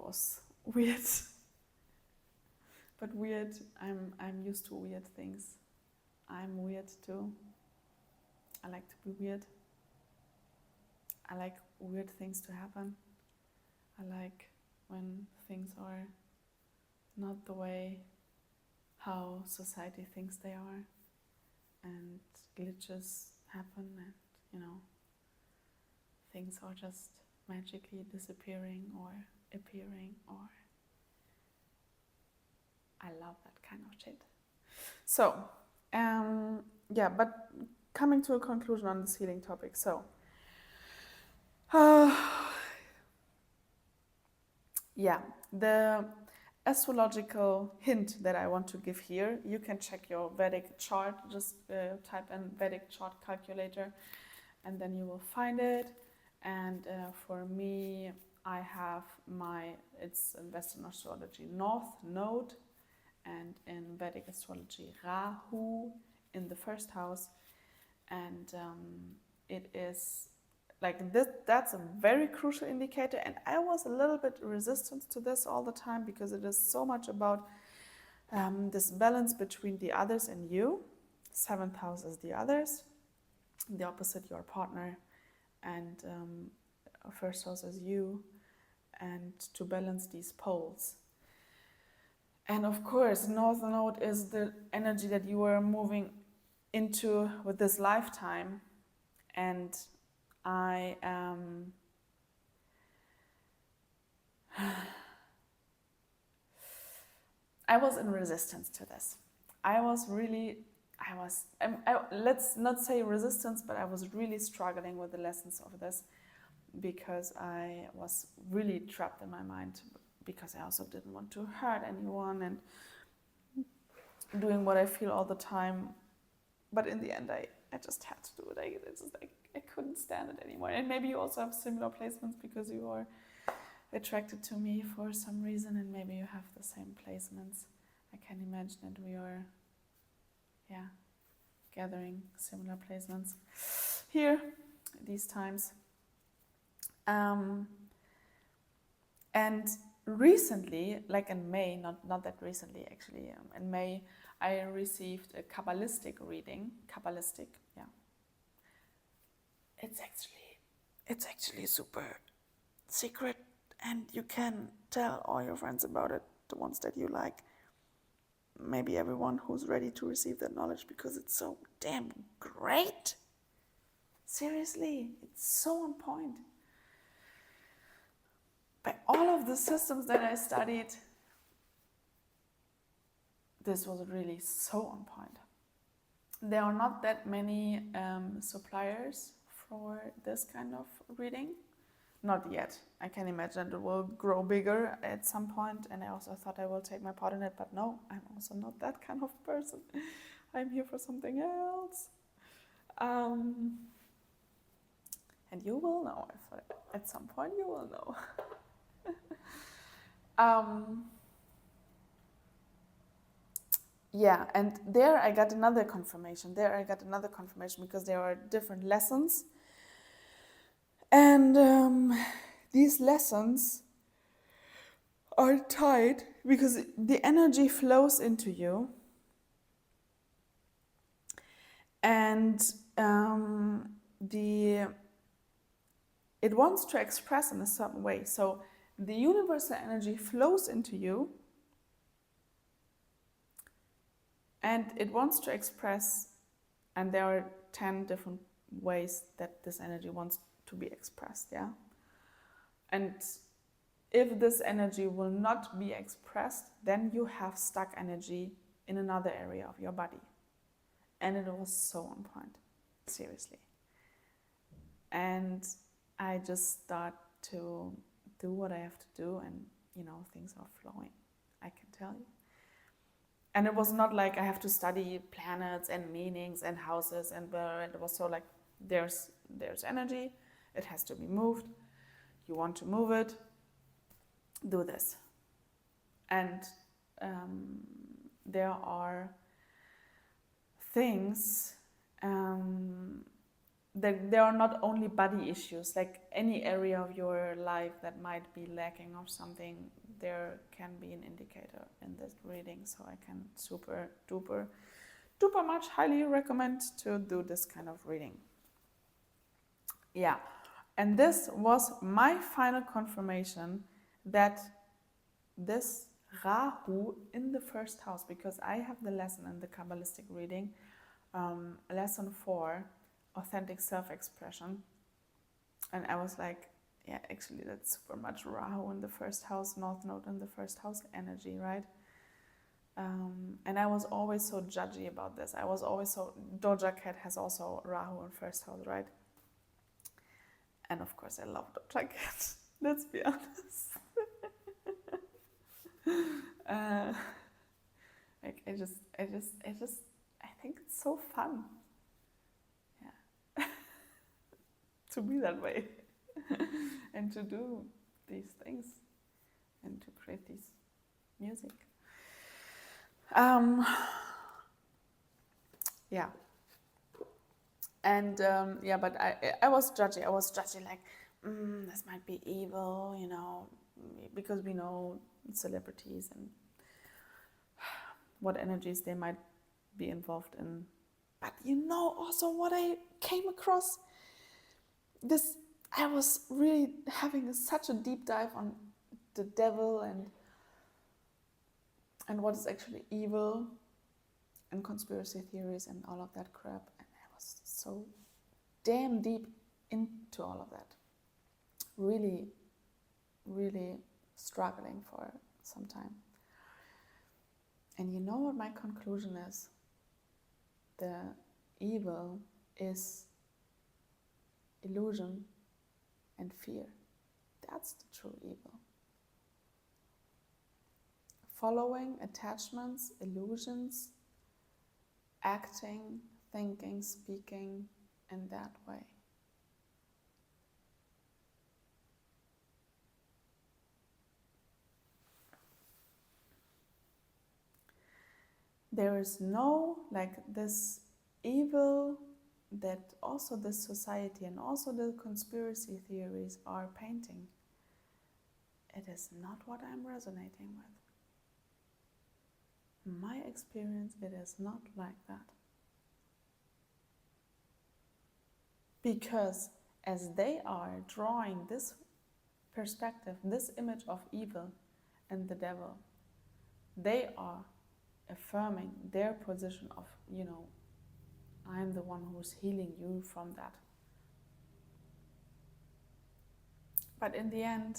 was weird. But weird, I'm used to weird things. I'm weird too. I like to be weird. I like weird things to happen. I like when things are not the way how society thinks they are, and glitches happen, and things are just magically disappearing or appearing, or I love that kind of shit. So, but coming to a conclusion on this healing topic. So, the astrological hint that I want to give here, you can check your Vedic chart, just type in Vedic chart calculator, and then you will find it. And for me, I have it's in Western astrology, North Node, and in Vedic astrology, Rahu in the first house. And it is like this. That's a very crucial indicator, and I was a little bit resistant to this all the time, because it is so much about this balance between the others and you. 7th house is the others, the opposite, your partner, and first house is you, and to balance these poles. And of course, North Node is the energy that you are moving into with this lifetime, and I was in resistance to this. Let's not say resistance, but I was really struggling with the lessons of this, because I was really trapped in my mind, because I also didn't want to hurt anyone and doing what I feel all the time. But in the end, I just had to do it. I couldn't stand it anymore. And maybe you also have similar placements, because you are attracted to me for some reason, and maybe you have the same placements. I can imagine that we are, gathering similar placements here these times. And recently, like in May, not that recently actually, in May, I received a Kabbalistic reading. Kabbalistic, yeah. It's actually super secret, and you can tell all your friends about it, the ones that you like. Maybe everyone who's ready to receive that knowledge, because it's so damn great. Seriously, it's so on point. By all of the systems that I studied, this was really so on point. There are not that many suppliers for this kind of reading. Not yet. I can imagine it will grow bigger at some point, and I also thought I will take my part in it, but no, I'm also not that kind of person. I'm here for something else. And you will know, if at some point you will know. And there I got another confirmation. Because there are different lessons. And these lessons are tied because the energy flows into you. And it wants to express in a certain way. So the universal energy flows into you, and it wants to express, and there are 10 different ways that this energy wants to be expressed, yeah? And if this energy will not be expressed, then you have stuck energy in another area of your body. And it was so on point, seriously. And I just start to do what I have to do, and things are flowing, I can tell you. And it was not like I have to study planets and meanings and houses, and it was so like there's energy, it has to be moved, you want to move it, do this. And there are things there are not only body issues, like any area of your life that might be lacking or something, there can be an indicator in this reading. So I can super duper much highly recommend to do this kind of reading. Yeah, and this was my final confirmation that this Rahu in the first house, because I have the lesson in the Kabbalistic reading, lesson 4, authentic self-expression, and I was like, yeah, actually that's super much Rahu in the first house, North Node in the first house energy, right? And I was always so judgy about this. I was always so, Doja Cat has also Rahu in first house, right? And of course I love Doja Cat, let's be honest. Like I think it's so fun. Yeah. To be that way. And to do these things and to create this music. Yeah. And yeah, but I was judging. I was judging like, this might be evil, you know, because we know celebrities and what energies they might be involved in. But you know also what I came across? This, I was really having such a deep dive on the devil and what is actually evil and conspiracy theories and all of that crap. And I was so damn deep into all of that. Really, really struggling for some time. And you know what my conclusion is? The evil is illusion and fear. That's the true evil. Following attachments, illusions, acting, thinking, speaking in that way. There is no, like, this evil that also this society and also the conspiracy theories are painting. It is not what I'm resonating with. In my experience, it is not like that. Because as they are drawing this perspective, this image of evil and the devil, they are affirming their position of, you know, I'm the one who's healing you from that. But in the end,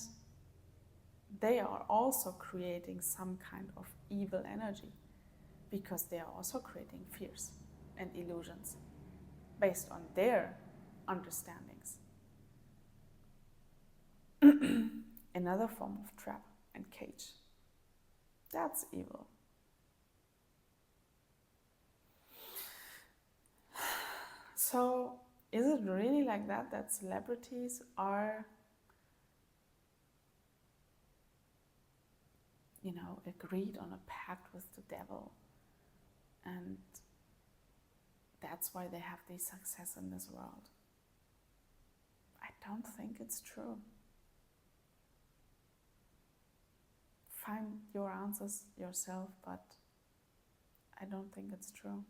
they are also creating some kind of evil energy because they are also creating fears and illusions based on their understandings. Another form of trap and cage. That's evil. So, is it really like that, that celebrities are, you know, agreed on a pact with the devil, and that's why they have this success in this world? I don't think it's true. Find your answers yourself, but I don't think it's true.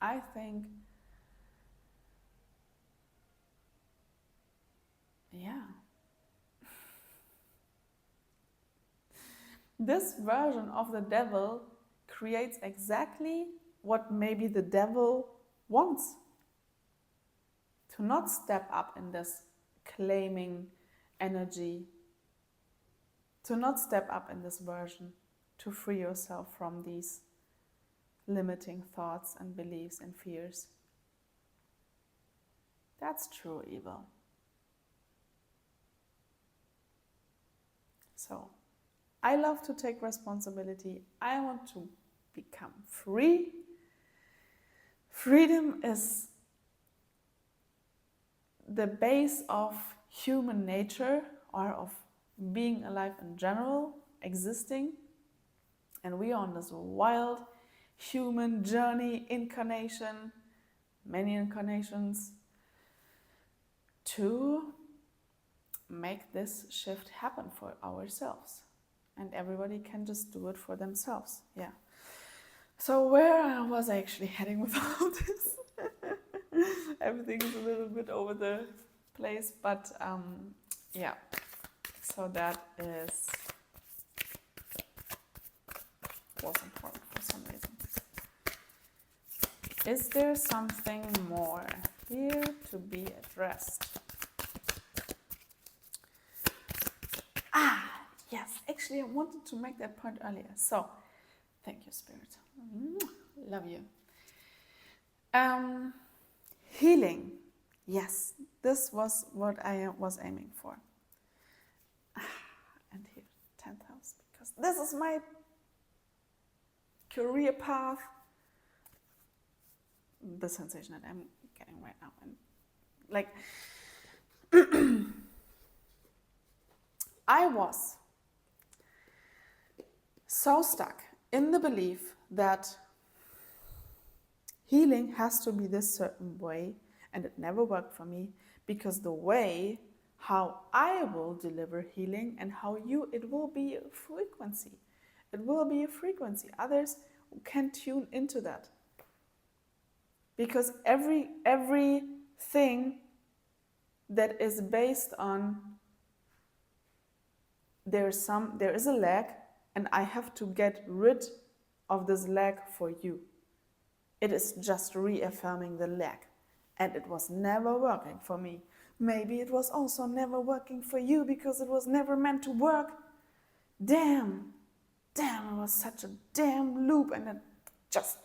I think, yeah, this version of the devil creates exactly what maybe the devil wants. To not step up in this claiming energy, to not step up in this version, to free yourself from these limiting thoughts and beliefs and fears. That's true evil. So, I love to take responsibility. I want to become free. Freedom is the base of human nature, or of being alive in general, existing. And we are on this wild human journey, incarnation, many incarnations, to make this shift happen for ourselves. And everybody can just do it for themselves. Yeah. So where was I actually heading with all this? Everything is a little bit over the place, but yeah. So that was important for some reason. Is there something more here to be addressed? Yes, actually I wanted to make that point earlier. So, thank you, Spirit. Love you. Healing. Yes, this was what I was aiming for. And here, 10th house, because this is my career path. The sensation that I'm getting right now. And like, I was so stuck in the belief that healing has to be this certain way, and it never worked for me, because the way how I will deliver healing and how it will be a frequency. It will be a frequency. Others can tune into that. Because everything that is based on there is a lack, and I have to get rid of this lack for you. It is just reaffirming the lack, and it was never working for me. Maybe it was also never working for you because it was never meant to work. Damn, it was such a damn loop, and it just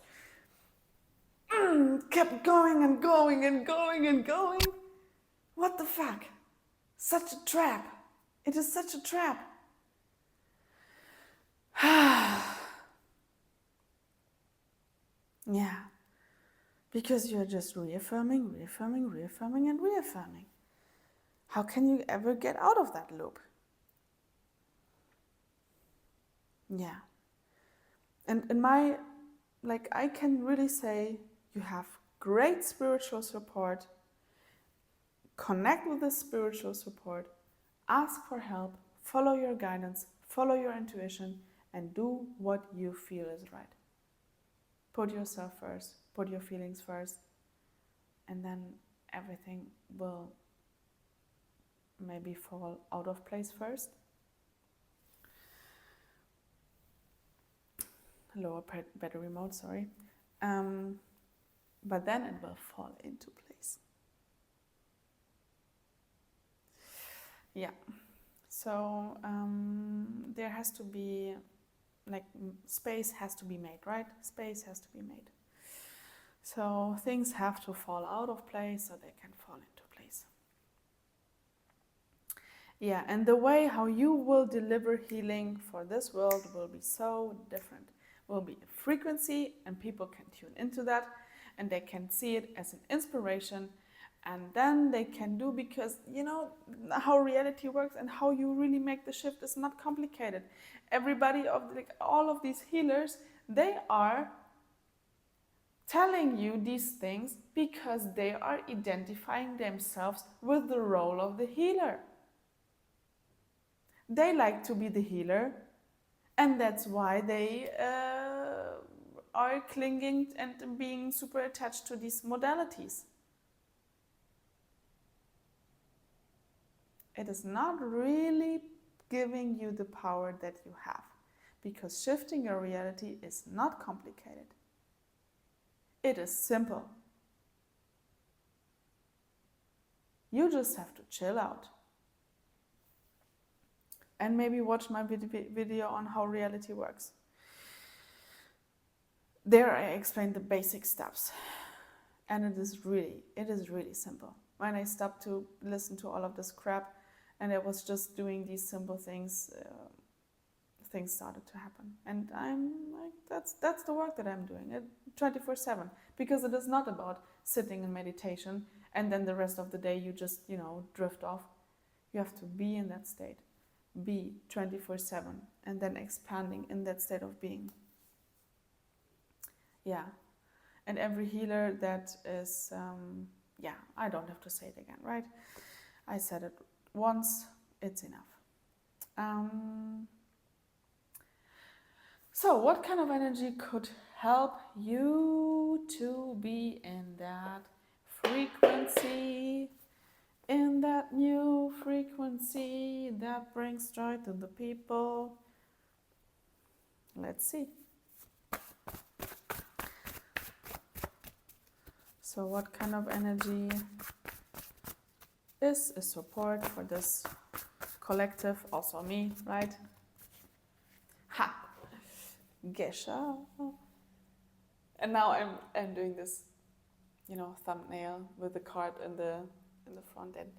kept going and going and going and going. What the fuck? Such a trap. It is such a trap. Yeah. Because you're just reaffirming, and reaffirming. How can you ever get out of that loop? Yeah. And in my, I can really say you have great spiritual support. Connect with the spiritual support. Ask for help. Follow your guidance. Follow your intuition. And do what you feel is right. Put yourself first. Put your feelings first. And then everything will maybe fall out of place first. Lower battery mode, sorry. But then it will fall into place. Yeah. So there has to be, space has to be made, right? Space has to be made. So things have to fall out of place so they can fall into place. Yeah, and the way how you will deliver healing for this world will be so different. Will be a frequency, and people can tune into that, and they can see it as an inspiration, and then they can do, because how reality works and how you really make the shift is not complicated. Everybody all of these healers, they are telling you these things because they are identifying themselves with the role of the healer. They like to be the healer, and that's why they are clinging and being super attached to these modalities. It is not really giving you the power that you have, because shifting your reality is not complicated. It is simple. You just have to chill out. And maybe watch my video on how reality works. There I explained the basic steps. And it is really simple. When I stopped to listen to all of this crap and I was just doing these simple things, things started to happen. And I'm like, that's the work that I'm doing 24/7. Because it is not about sitting in meditation and then the rest of the day you just, drift off. You have to be in that state. be 24/7 and then expanding in that state of being. Yeah. And every healer that is, I don't have to say it again, right? I said it once, it's enough. So what kind of energy could help you to be in that frequency, in that new frequency that brings joy to the people? Let's see. So what kind of energy is a support for this collective, also me, right? Ha! Gesha. And now I'm doing this, thumbnail with the card in the front end.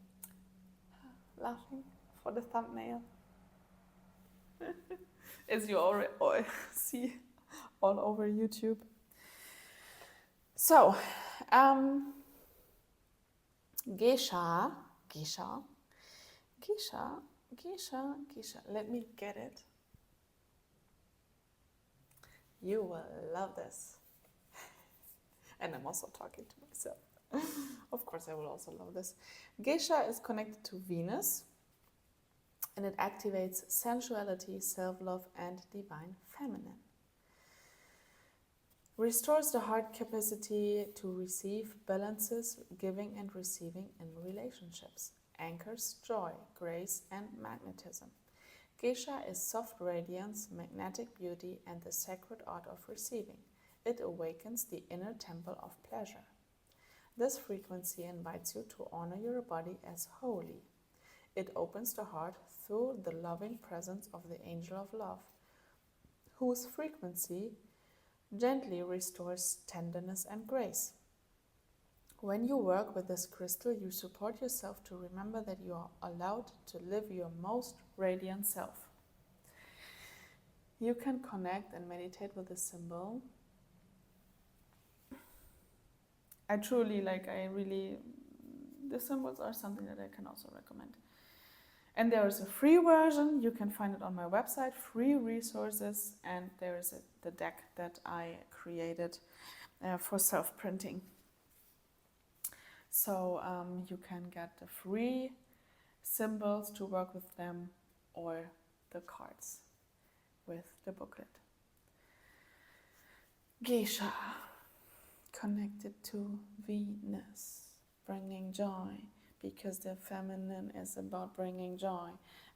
Laughing for the thumbnail. As you already see all over YouTube. So, Gesha. Let me get it. You will love this. And I'm also talking to myself. Of course, I will also love this. Gesha is connected to Venus, and it activates sensuality, self-love, and divine feminine. Restores the heart capacity to receive, balances giving and receiving in relationships. Anchors joy, grace, and magnetism. Gesha is soft radiance, magnetic beauty, and the sacred art of receiving. It awakens the inner temple of pleasure. This frequency invites you to honor your body as holy. It opens the heart through the loving presence of the angel of love, whose frequency gently restores tenderness and grace. When you work with this crystal, you support yourself to remember that you are allowed to live your most radiant self. You can connect and meditate with this symbol. The symbols are something that I can also recommend. And there is a free version, you can find it on my website, free resources, and there is the deck that I created for self-printing. So you can get the free symbols to work with them, or the cards with the booklet. Gesha, connected to Venus, bringing joy, because the feminine is about bringing joy.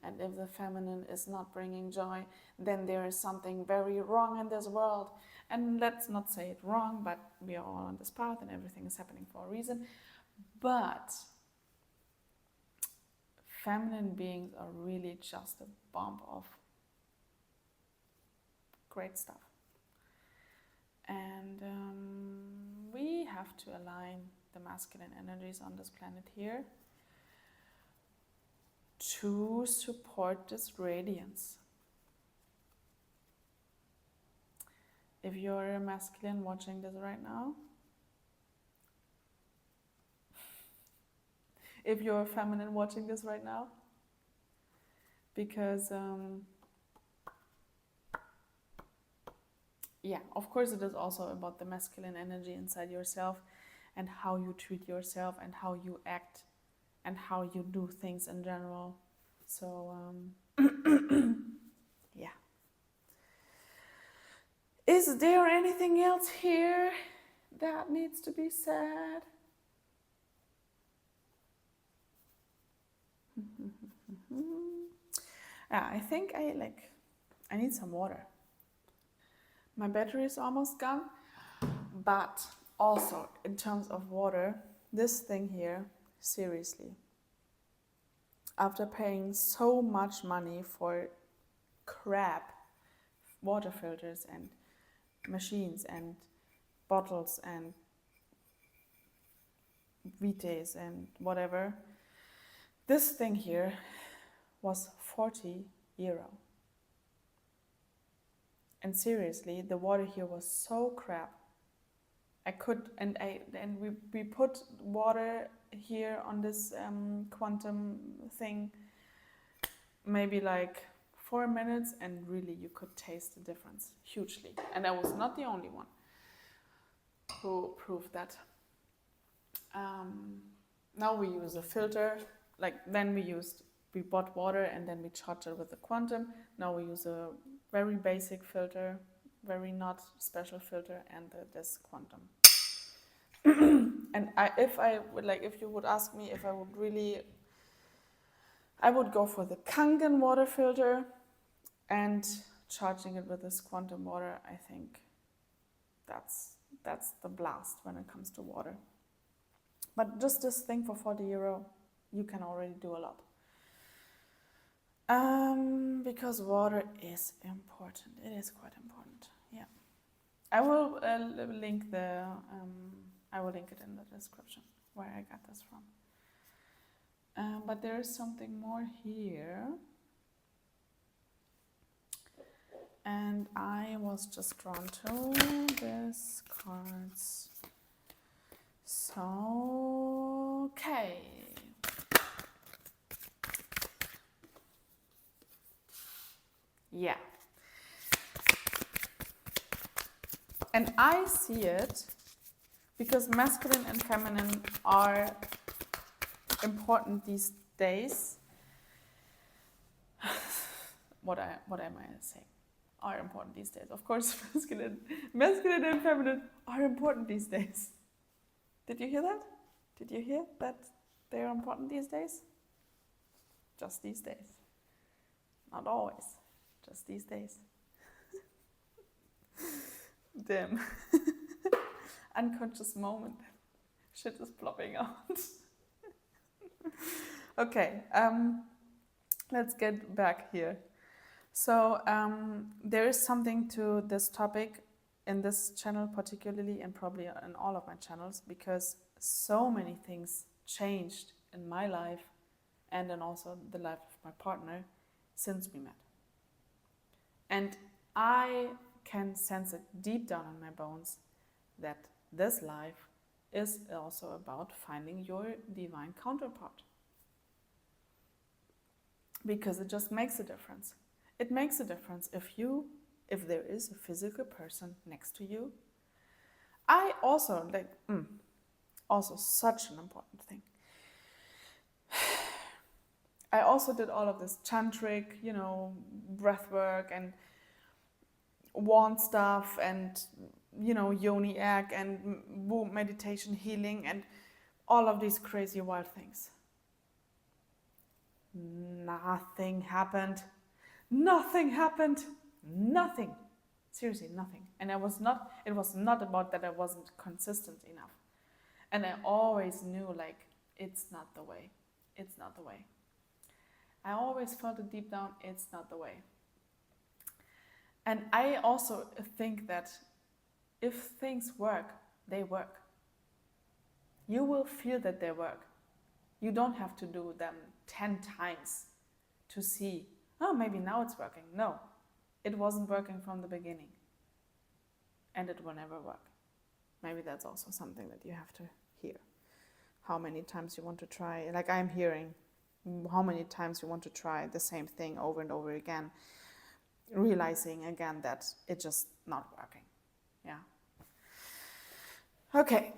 And if the feminine is not bringing joy, then there is something very wrong in this world. And let's not say it wrong, but we are all on this path and everything is happening for a reason. But feminine beings are really just a bomb of great stuff. And we have to align the masculine energies on this planet here to support this radiance. If you're a masculine watching this right now, if you're a feminine watching this right now, because of course it is also about the masculine energy inside yourself and how you treat yourself and how you act and how you do things in general. So is there anything else here that needs to be said? I think I need some water. My battery is almost gone, but also in terms of water, this thing here, seriously, after paying so much money for crap water filters and machines and bottles and vites and whatever, this thing here was 40 euro. And seriously, the water here was so crap. We put water here on this quantum thing, maybe like 4 minutes, and really you could taste the difference hugely. And I was not the only one who proved that. Now we use a filter. Like then we bought water and then we charged it with the quantum. Now we use a very basic filter, very not special filter, and this quantum. And if you would ask me if I would really, I would go for the Kangen water filter and charging it with this quantum water. I think that's the blast when it comes to water. But just this thing for €40, you can already do a lot. Because water is important. It is quite important. Yeah. I will link it in the description where I got this from. But there is something more here. And I was just drawn to these cards. So, okay. Yeah. And I see it because masculine and feminine are important these days. What am I saying? Are important these days. Of course, masculine and feminine are important these days. Did you hear that? Did you hear that they are important these days? Just these days. Not always. Just these days. Damn. Unconscious moment. Shit is plopping out. Okay, let's get back here. So there is something to this topic in this channel particularly, and probably in all of my channels, because so many things changed in my life and in also the life of my partner since we met. And I can sense it deep down in my bones that this life is also about finding your divine counterpart. Because it just makes a difference. It makes a difference if there is a physical person next to you. I also also such an important thing. I also did all of this tantric, breath work and wand stuff and, yoni egg and womb meditation healing and all of these crazy wild things. Nothing happened. Nothing happened. Nothing. Seriously, nothing. And it was not about that I wasn't consistent enough. And I always knew, it's not the way. It's not the way. I always felt it deep down, it's not the way. And I also think that if things work, they work. You will feel that they work. You don't have to do them 10 times to see, oh, maybe now it's working. No, it wasn't working from the beginning. And it will never work. Maybe that's also something that you have to hear. How many times you want to try, like I'm hearing, how many times you want to try the same thing over and over again, realizing again that it's just not working. Yeah. Okay.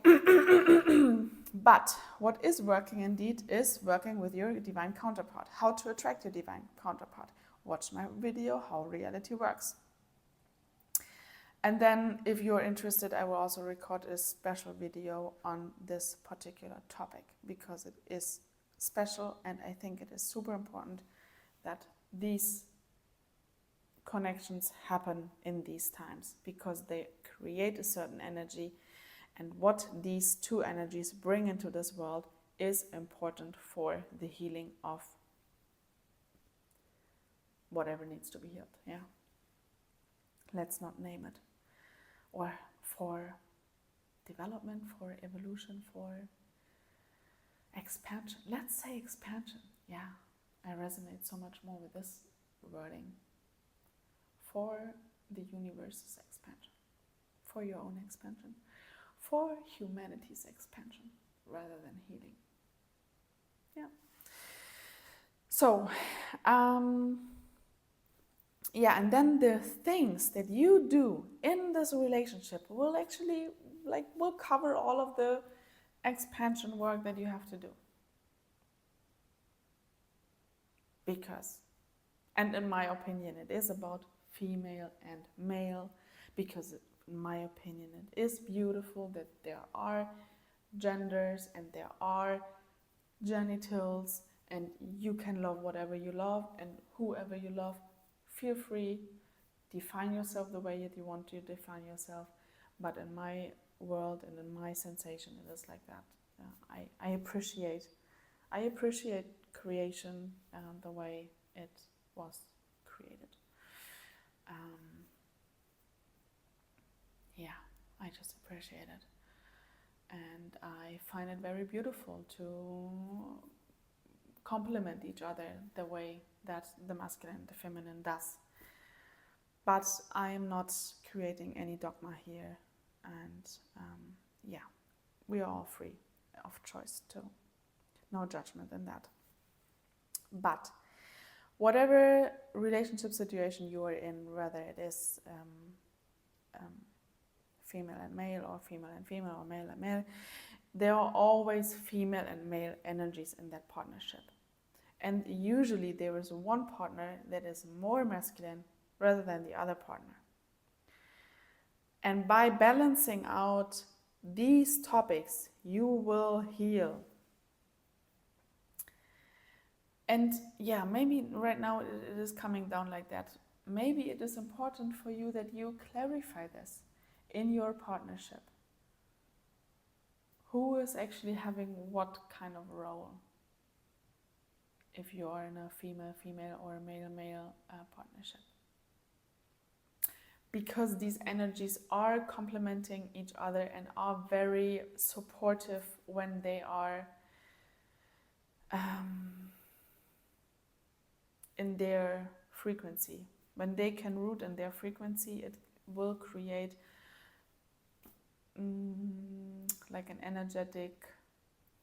But what is working indeed is working with your divine counterpart. How to attract your divine counterpart. Watch my video, How Reality Works. And then if you're interested, I will also record a special video on this particular topic because it is special and I think it is super important that these connections happen in these times because they create a certain energy, and what these two energies bring into this world is important for the healing of whatever needs to be healed. Yeah, let's not name it. Or for development, for evolution, for expansion. Let's say expansion. Yeah, I resonate so much more with this wording. For the universe's expansion, for your own expansion, for humanity's expansion rather than healing. Yeah. So, yeah, and then the things that you do in this relationship will actually will cover all of the expansion work that you have to do. Because, and in my opinion, it is about female and male, because in my opinion, it is beautiful that there are genders and there are genitals, and you can love whatever you love and whoever you love. Feel free, define yourself the way that you want to define yourself. But in my world and in my sensation, it is like that. I appreciate creation the way it was created. Yeah, I just appreciate it. And I find it very beautiful to complement each other the way that the masculine and the feminine does. But I am not creating any dogma here. And yeah, we are all free of choice too. No judgment in that. But whatever relationship situation you are in, whether it is female and male, or female and female, or male and male, there are always female and male energies in that partnership. And usually there is one partner that is more masculine rather than the other partner. And by balancing out these topics, you will heal. And yeah, maybe right now it is coming down like that. Maybe it is important for you that you clarify this in your partnership. Who is actually having what kind of role? If you are in a female-female or a male-male partnership. Because these energies are complementing each other and are very supportive when they are in their frequency. When they can root in their frequency, it will create like an energetic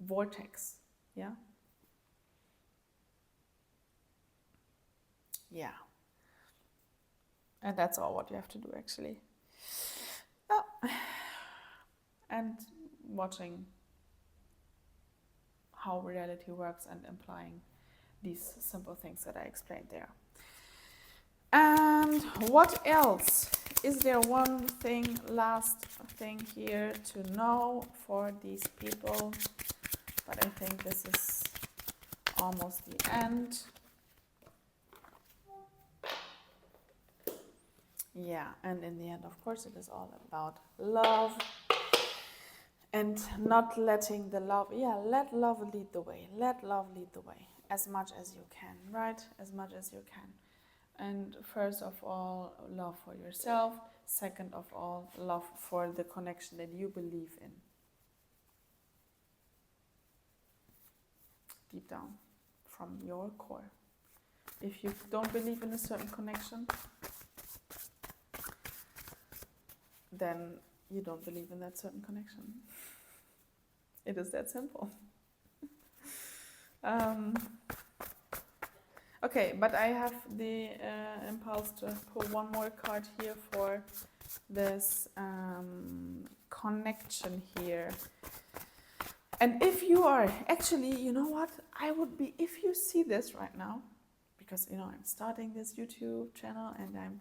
vortex. Yeah. Yeah. And that's all what you have to do, actually. Oh. And watching how reality works and applying these simple things that I explained there. And what else? Is there one thing, last thing here to know for these people? But I think this is almost the end. Yeah, and in the end, of course, it is all about love. And not letting the love, let love lead the way. Let love lead the way as much as you can, right? As much as you can. And first of all, love for yourself. Second of all, love for the connection that you believe in. Deep down, from your core. If you don't believe in a certain connection, then you don't believe in that certain connection. It is that simple. Okay, but I have the impulse to pull one more card here for this connection here. And if you are, actually, you know what? I would be, if you see this right now, because, I'm starting this YouTube channel and I'm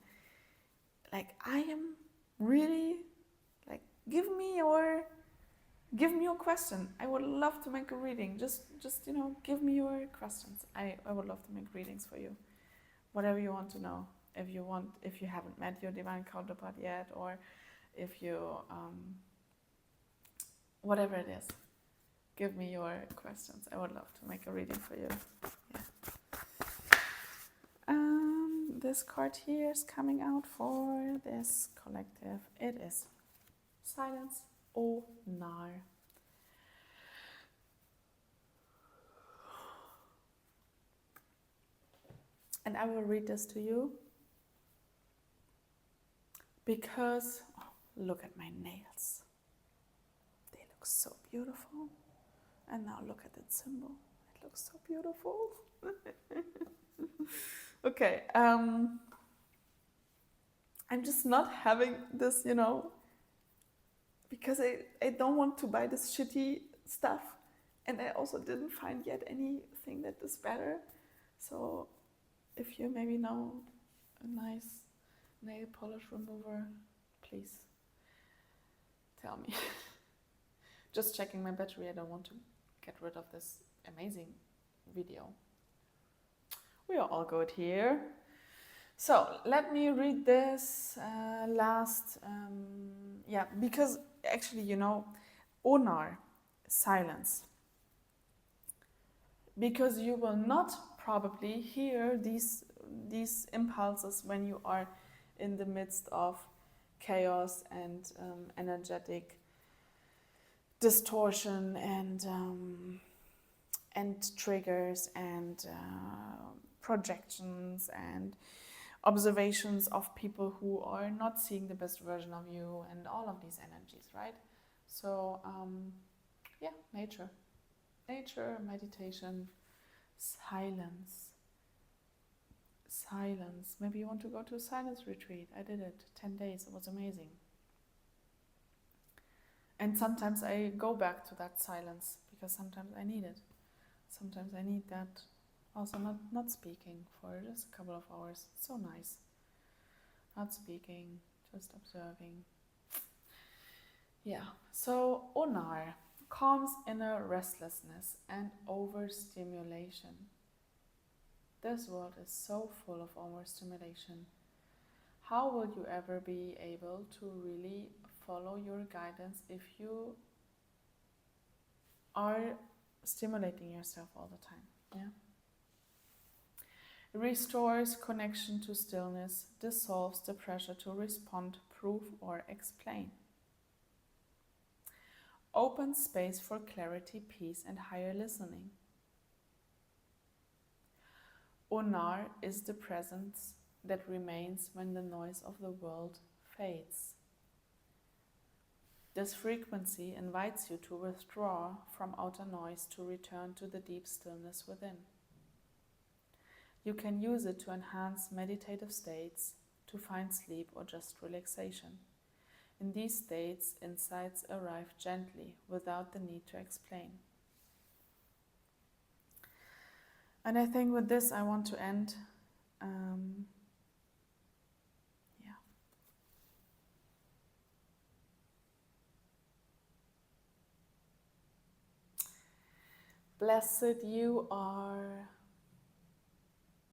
like, I am really, like, give me your question. I would love to make a reading. Just give me your questions. I would love to make readings for you. Whatever you want to know. If you haven't met your divine counterpart yet, or if you, whatever it is, give me your questions. I would love to make a reading for you. Yeah. This card here is coming out for this collective. It is Silence or Nar. And I will read this to you because look at my nails. They look so beautiful. And now look at that symbol. it looks so beautiful. Okay, I'm just not having this, because I don't want to buy this shitty stuff. And I also didn't find yet anything that is better. So if you maybe know a nice nail polish remover, please tell me. Just checking my battery. I don't want to get rid of this amazing video. We are all good here. So let me read this last, because actually, Onar, silence. Because you will not probably hear these impulses when you are in the midst of chaos and energetic distortion and triggers and projections and observations of people who are not seeing the best version of you and all of these energies, right? So nature, meditation, silence. Maybe you want to go to a silence retreat. I did it 10 days. It was amazing. And sometimes I go back to that silence because sometimes I need it. Sometimes I need that also not speaking for just a couple of hours. It's so nice. Not speaking, just observing. Yeah, so Onar calms inner restlessness and overstimulation. This world is so full of overstimulation. How will you ever be able to really follow your guidance if you are stimulating yourself all the time? Yeah. Restores connection to stillness, dissolves the pressure to respond, prove, or explain. Opens space for clarity, peace, and higher listening. Onar is the presence that remains when the noise of the world fades. This frequency invites you to withdraw from outer noise to return to the deep stillness within. You can use it to enhance meditative states, to find sleep, or just relaxation. In these states, insights arrive gently, without the need to explain. And I think with this I want to end. Blessed you are,